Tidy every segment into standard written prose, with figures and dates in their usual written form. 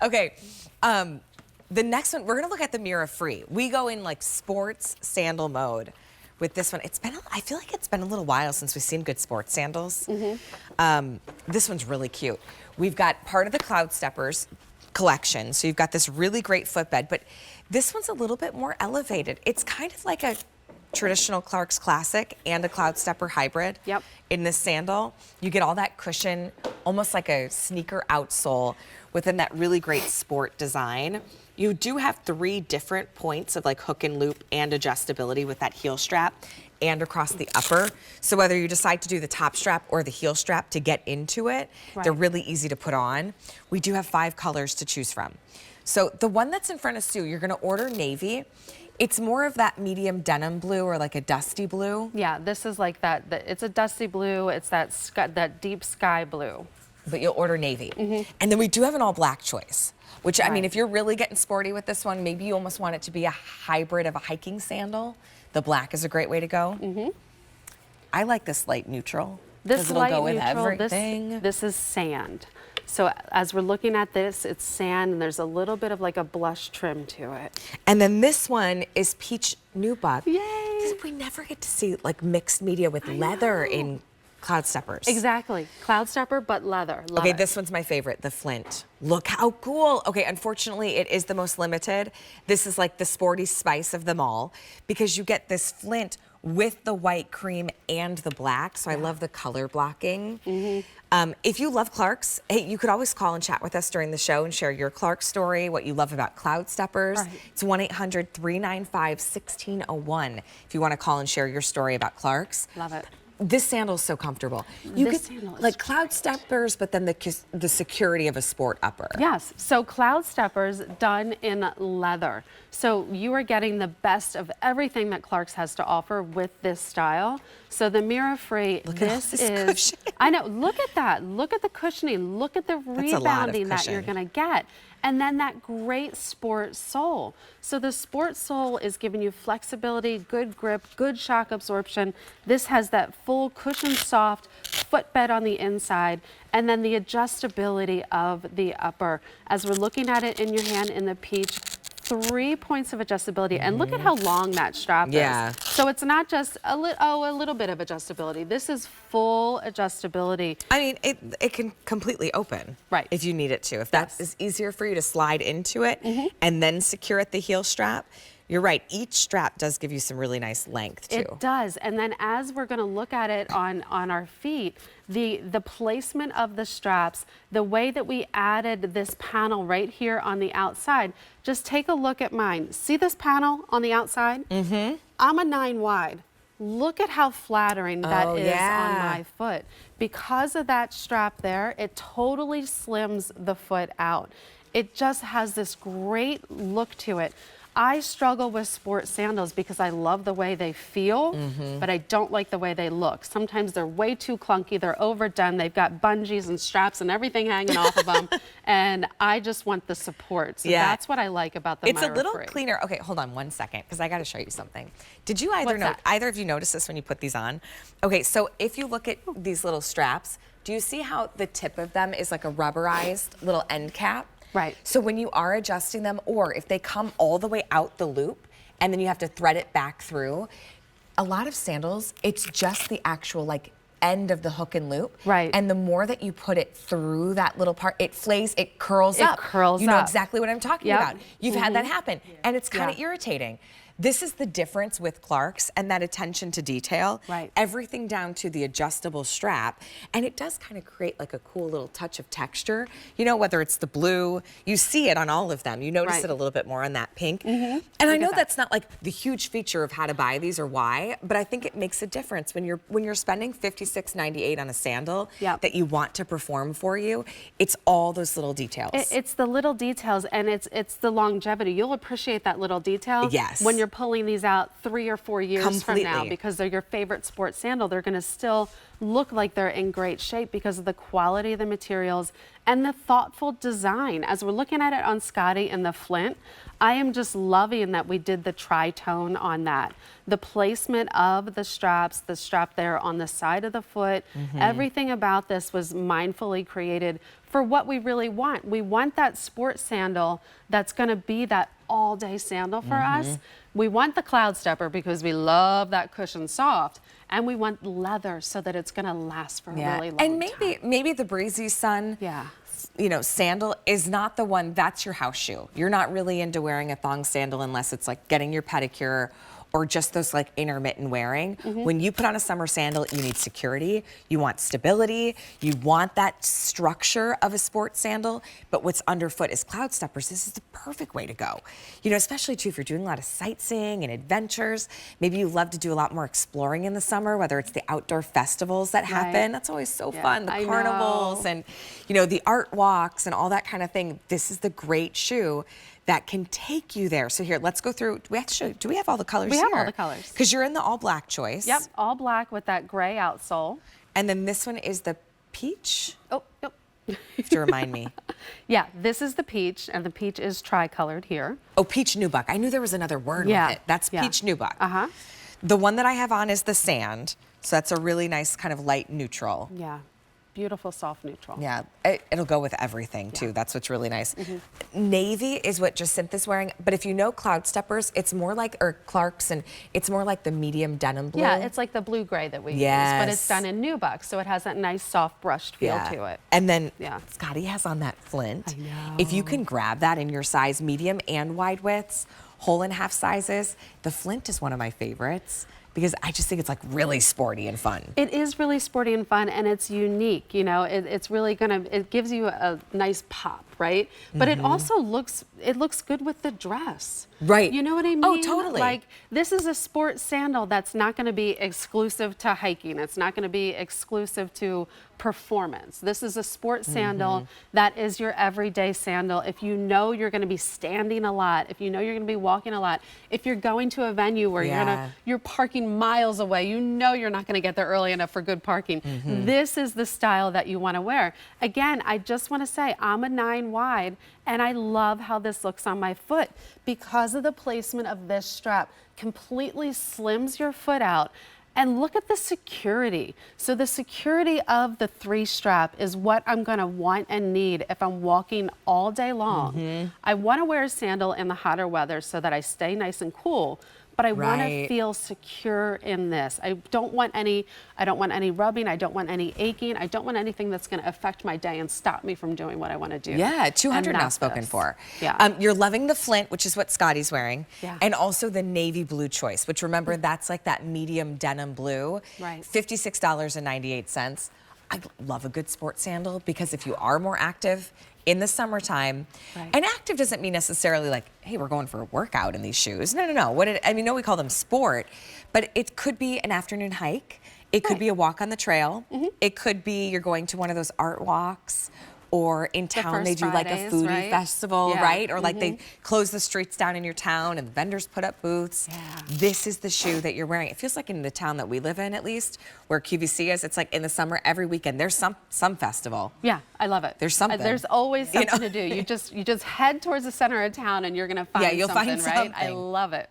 Okay. The next one, we're gonna look at the Mira Free. We go in like sports sandal mode with this one. I feel like it's been a little while since we've seen good sports sandals. This one's really cute. We've got part of the Cloudsteppers collection. So you've got this really great footbed, but this one's a little bit more elevated. It's kind of like a traditional Clarks Classic and a Cloudstepper hybrid. Yep. In this sandal. You get all that cushion, almost like a sneaker outsole within that really great sport design. You do have 3 different points of like hook and loop and adjustability with that heel strap and across the upper. So whether you decide to do the top strap or the heel strap to get into it, they're really easy to put on. We do have 5 colors to choose from. So the one that's in front of Sue, you're gonna order navy. It's more of that medium denim blue or like a dusty blue. Yeah, this is like that. It's a dusty blue. It's that deep sky blue. But you'll order navy. And then we do have an all black choice, which I mean, if you're really getting sporty with this one, maybe you almost want it to be a hybrid of a hiking sandal. The black is a great way to go. I like this light neutral. This light go with neutral, everything. this is sand. So as we're looking at this, it's sand and there's a little bit of like a blush trim to it. And then this one is peach nubuck. Yay! We never get to see like mixed media with leather in Cloudsteppers. Exactly. Cloudstepper, but leather. Love Okay, it. this one's my favorite, the Flint. Look how cool. Okay, unfortunately, it is the most limited. This is like the sporty spice of them all because you get this Flint with the white cream and the black. So I love the color blocking. If you love Clarks, hey, you could always call and chat with us during the show and share your Clarks story, what you love about Cloudsteppers. It's 1-800-395-1601 if you want to call and share your story about Clarks. Love it. This sandal is so comfortable. You get like Cloudsteppers, but then the security of a sport upper. Yes, so Cloudsteppers done in leather. So you are getting the best of everything that Clarks has to offer with this style. So the Mira Free, this is, cushion. I know, look at that. Look at the cushioning. Look at the rebounding that you're gonna get. And then that great sport sole. So the sport sole is giving you flexibility, good grip, good shock absorption. This has that full cushion soft footbed on the inside, and then the adjustability of the upper. As we're looking at it in your hand in the peach, 3 points of adjustability, and look at how long that strap is. So it's not just a little bit of adjustability. This is full adjustability. I mean, it can completely open if you need it to. If that is easier for you to slide into it and then secure at the heel strap. You're right, each strap does give you some really nice length too. It does, and then as we're gonna look at it on our feet, the placement of the straps, the way that we added this panel right here on the outside, just take a look at mine. See this panel on the outside? I'm a 9 wide. Look at how flattering that is on my foot. Because of that strap there, it totally slims the foot out. It just has this great look to it. I struggle with sports sandals because I love the way they feel, but I don't like the way they look. Sometimes they're way too clunky, they're overdone, they've got bungees and straps and everything hanging off of them, and I just want the support. So that's what I like about the Mira Free. It's a little cleaner. Okay, hold on 1 second, because I got to show you something. Did you either of you notice this when you put these on? Okay, so if you look at these little straps, do you see how the tip of them is like a rubberized little end cap? Right. So when you are adjusting them, or if they come all the way out the loop and then you have to thread it back through, a lot of sandals, it's just the actual like end of the hook and loop. Right. And the more that you put it through that little part, it flays, it curls up. It curls up. You know exactly what I'm talking about. You've had that happen, and it's kind of irritating. This is the difference with Clarks and that attention to detail. Right. Everything down to the adjustable strap. And it does kind of create like a cool little touch of texture. You know, whether it's the blue, you see it on all of them. You notice it a little bit more on that pink. And I know that's not like the huge feature of how to buy these or why, but I think it makes a difference when you're spending $56.98 on a sandal that you want to perform for you. It's all those little details. It's the little details, and it's the longevity. You'll appreciate that little detail when you're pulling these out 3 or 4 years from now, because they're your favorite sports sandal. They're going to still look like they're in great shape because of the quality of the materials and the thoughtful design. As we're looking at it on Scotty and the Flint, I am just loving that we did the tri-tone on that. The placement of the straps, the strap there on the side of the foot, everything about this was mindfully created for what we really want. We want that sport sandal that's going to be that all-day sandal for us. We want the Cloudstepper because we love that cushion soft, and we want leather so that it's going to last for a really long and time. maybe the Breezy Sun, you know, sandal is not the one. That's your house shoe. You're not really into wearing a thong sandal unless it's like getting your pedicure or just those like intermittent wearing. When you put on a summer sandal, you need security, you want stability, you want that structure of a sports sandal, but what's underfoot is Cloudsteppers. This is the perfect way to go. You know, especially too if you're doing a lot of sightseeing and adventures. Maybe you love to do a lot more exploring in the summer, whether it's the outdoor festivals that happen. That's always so fun, the carnivals and, you know, the art walks and all that kind of thing. This is the great shoe that can take you there. So here, let's go through. Do we have all the colors here? We have all the colors. Because you're in the all black choice. Yep, all black with that gray outsole. And then this one is the peach. Oh, yep. You have to remind me. Yeah, this is the peach, and the peach is tri-colored here. Oh, peach nubuck. I knew there was another word with it. That's peach nubuck. The one that I have on is the sand. So that's a really nice kind of light neutral. Yeah. Beautiful soft neutral. Yeah, it'll go with everything too. That's what's really nice. Navy is what Jacintha's wearing, but if you know Cloudsteppers, it's more like, or Clarks, and it's more like the medium denim blue. Yeah, it's like the blue-gray that we use, but it's done in nubuck, so it has that nice soft brushed feel to it. And then Scotty has on that Flint. I know. If you can grab that in your size medium and wide widths, whole and half sizes, the Flint is one of my favorites, because I just think it's like really sporty and fun. It is really sporty and fun, and it's unique. You know, it's really it gives you a nice pop, right? But it also looks good with the dress. Right. You know what I mean? Oh, totally. Like, this is a sport sandal that's not going to be exclusive to hiking. It's not going to be exclusive to performance. This is a sport sandal that is your everyday sandal. If you know you're going to be standing a lot, if you know you're going to be walking a lot, if you're going to a venue where you're parking miles away, you know you're not going to get there early enough for good parking. This is the style that you want to wear. Again, I just want to say I'm a 9 wide, and I love how this looks on my foot because of the placement of this strap. Completely slims your foot out. And look at the security. So the security of the 3 strap is what I'm gonna want and need if I'm walking all day long. I wanna wear a sandal in the hotter weather so that I stay nice and cool, but I wanna feel secure in this. I don't want any rubbing, I don't want any aching, I don't want anything that's gonna affect my day and stop me from doing what I wanna do. Yeah, 200 now spoken for. Yeah. You're loving the Flint, which is what Scotty's wearing, Yeah. and also the navy blue choice, which remember that's like that medium denim blue, Right. $56.98. I love a good sports sandal because if you are more active in the summertime, and active doesn't mean necessarily like, hey, we're going for a workout in these shoes. No, no, no. I mean, no, we call them sport, but it could be an afternoon hike. It could be a walk on the trail. It could be you're going to one of those art walks, or in town they do like a foodie festival, right? Or like they close the streets down in your town and the vendors put up booths. This is the shoe that you're wearing. It feels like in the town that we live in, at least, where QVC is, it's like in the summer every weekend there's some festival. Yeah, I love it. There's something. There's always something to do. You just head towards the center of town and you're gonna find something, right? I love it.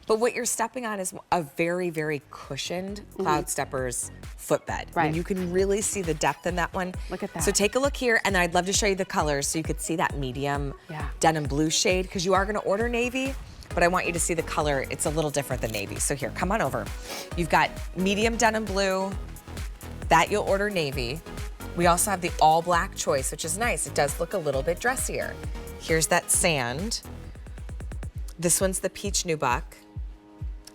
But what you're stepping on is a very, very cushioned Cloudsteppers footbed. Right. And you can really see the depth in that one. Look at that. So take a look here, and then I'd love to show you the colors so you could see that medium denim blue shade, because you are gonna order navy, but I want you to see the color. It's a little different than navy. So here, come on over. You've got medium denim blue, that you'll order navy. We also have the all black choice, which is nice. It does look a little bit dressier. Here's that sand. This one's the peach nubuck.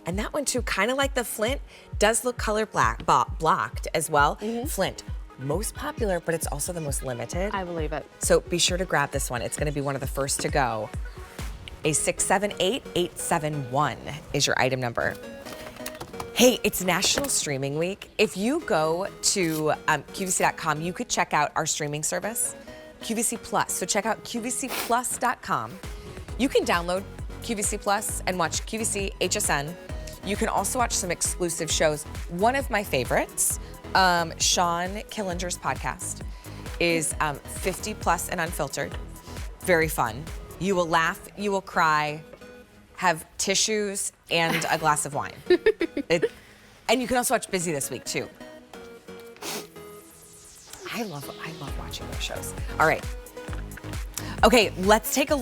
And that one too, kind of like the Flint, does look color blocked as well. Flint, most popular, but it's also the most limited. I believe it. So be sure to grab this one. It's gonna be one of the first to go. A 678871 is your item number. Hey, it's National Streaming Week. If you go to QVC.com, you could check out our streaming service, QVC Plus. So check out QVCplus.com. You can download QVC Plus and watch QVC HSN. You can also watch some exclusive shows. One of my favorites, Sean Killinger's podcast, is 50 Plus and Unfiltered. Very fun. You will laugh, you will cry, have tissues, and a glass of wine. And you can also watch Busy This Week, too. I love watching those shows. All right. Okay, let's take a look.